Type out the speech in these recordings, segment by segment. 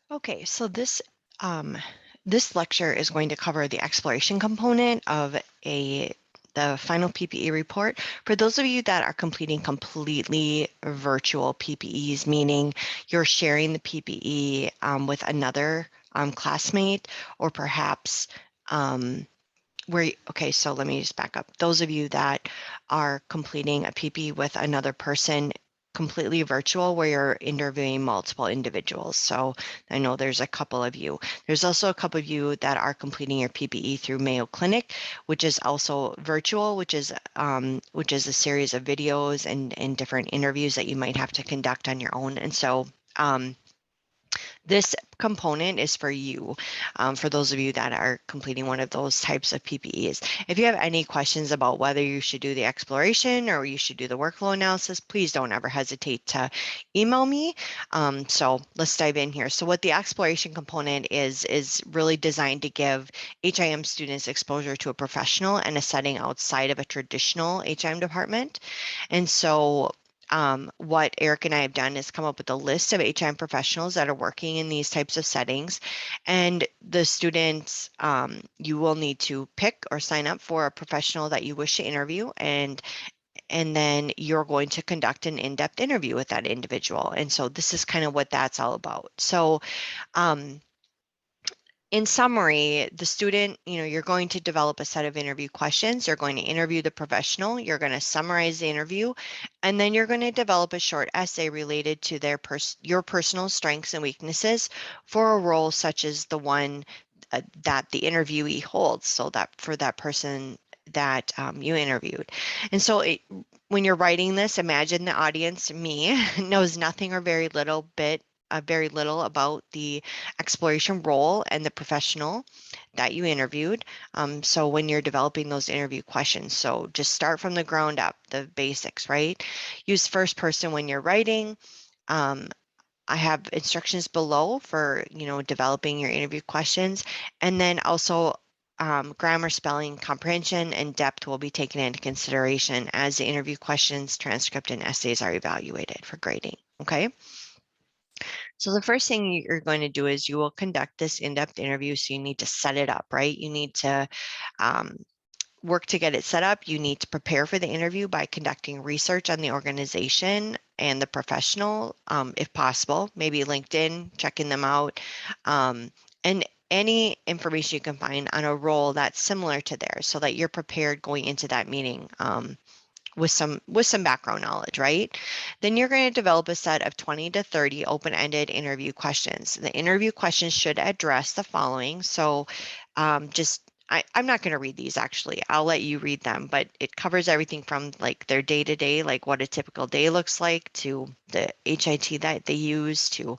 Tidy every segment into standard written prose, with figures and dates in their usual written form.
Okay, so um, this lecture is going to cover the exploration component of the final PPE report. For those of you that are completing completely virtual PPEs, meaning you're sharing the PPE with another classmate, or perhaps okay, so let me just back up. Those of you that are completing a PP with another person completely virtual where you're interviewing multiple individuals. So I know there's a couple of you. There's also a couple of you that are completing your PPE through Mayo Clinic, which is also virtual, which is a series of videos and different interviews that you might have to conduct on your own. And so this component is for you, for those of you that are completing one of those types of PPEs. If you have any questions about whether you should do the exploration or you should do the workflow analysis, please don't ever hesitate to email me. So let's dive in here. So what the exploration component is really designed to give HIM students exposure to a professional and a setting outside of a traditional HIM department. And so what Eric and I have done is come up with a list of HIM professionals that are working in these types of settings. And the students, you will need to pick or sign up for a professional that you wish to interview, and then you're going to conduct an in-depth interview with that individual. And so this is kind of what that's all about. So in summary, the student, you're going to develop a set of interview questions. You're going to interview the professional. You're going to summarize the interview, and then you're going to develop a short essay related to your personal strengths and weaknesses for a role such as the one that the interviewee holds. So that for that person that you interviewed. And so when you're writing this, imagine the audience, me, knows nothing or very little about the exploration role and the professional that you interviewed. So when you're developing those interview questions, so just start from the ground up, the basics, right? Use first person when you're writing. Um, I have instructions below for, developing your interview questions. And then also grammar, spelling, comprehension, and depth will be taken into consideration as the interview questions, transcript, and essays are evaluated for grading. Okay. So the first thing you're going to do is you will conduct this in-depth interview. So you need to set it up, right? You need to um, work to get it set up. You need to prepare for the interview by conducting research on the organization and the professional, if possible, maybe LinkedIn, checking them out, and any information you can find on a role that's similar to theirs so that you're prepared going into that meeting. With some background knowledge, right? Then you're going to develop a set of 20 to 30 open-ended interview questions. The interview questions should address the following. So I'm not going to read these actually. I'll let you read them, but it covers everything from like their day-to-day, like what a typical day looks like, to the HIT that they use, to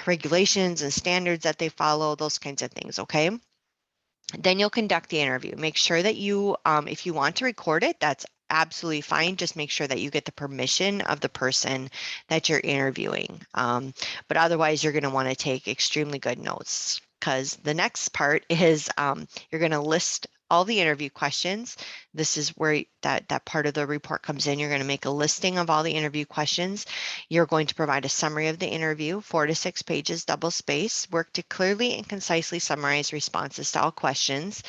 regulations and standards that they follow, those kinds of things, okay? Then you'll conduct the interview. Make sure that if you want to record it, that's absolutely fine. Just make sure that you get the permission of the person that you're interviewing. But otherwise, you're going to want to take extremely good notes, because the next part is you're going to list all the interview questions. This is where that part of the report comes in. You're going to make a listing of all the interview questions. You're going to provide a summary of the interview, 4 to 6 pages, double space. Work to clearly and concisely summarize responses to all questions.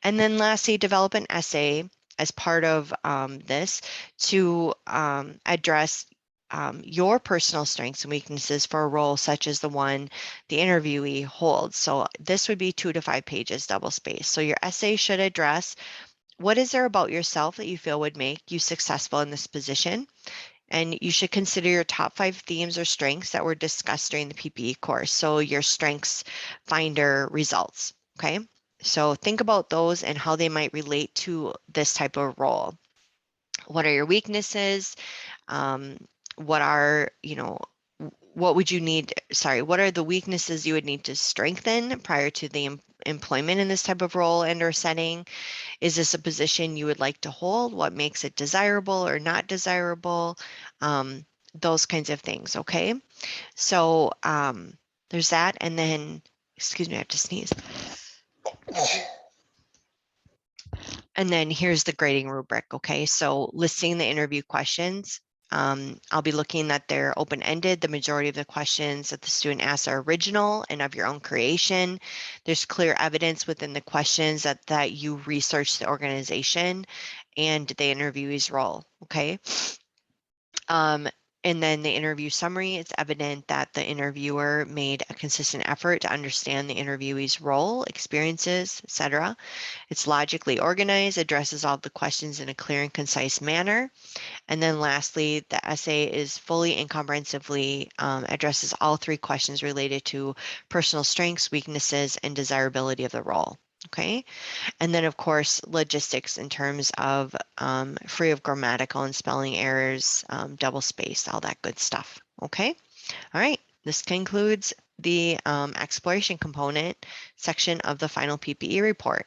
And then lastly, develop an essay as part of this to address your personal strengths and weaknesses for a role such as the one the interviewee holds. So this would be 2 to 5 pages, double space. So your essay should address what is there about yourself that you feel would make you successful in this position. And you should consider your top 5 themes or strengths that were discussed during the PPE course. So your strengths finder results, okay? So think about those and how they might relate to this type of role. What are your weaknesses? Um, what are, what would you need, what are the weaknesses you would need to strengthen prior to the employment in this type of role and or setting? Is this a position you would like to hold? What makes it desirable or not desirable? Those kinds of things, okay? So there's that, and then, excuse me, I have to sneeze. And then here's the grading rubric, okay? So listing the interview questions. I'll be looking that they're open-ended. The majority of the questions that the student asks are original and of your own creation. There's clear evidence within the questions that you research the organization and the interviewee's role, okay? And then the interview summary, it's evident that the interviewer made a consistent effort to understand the interviewee's role, experiences, etc. It's logically organized, addresses all the questions in a clear and concise manner. And then lastly, the essay is fully and comprehensively addresses all three questions related to personal strengths, weaknesses, and desirability of the role. Okay. And then, of course, logistics in terms of free of grammatical and spelling errors, double space, all that good stuff. Okay. All right. This concludes the exploration component section of the final PPE report.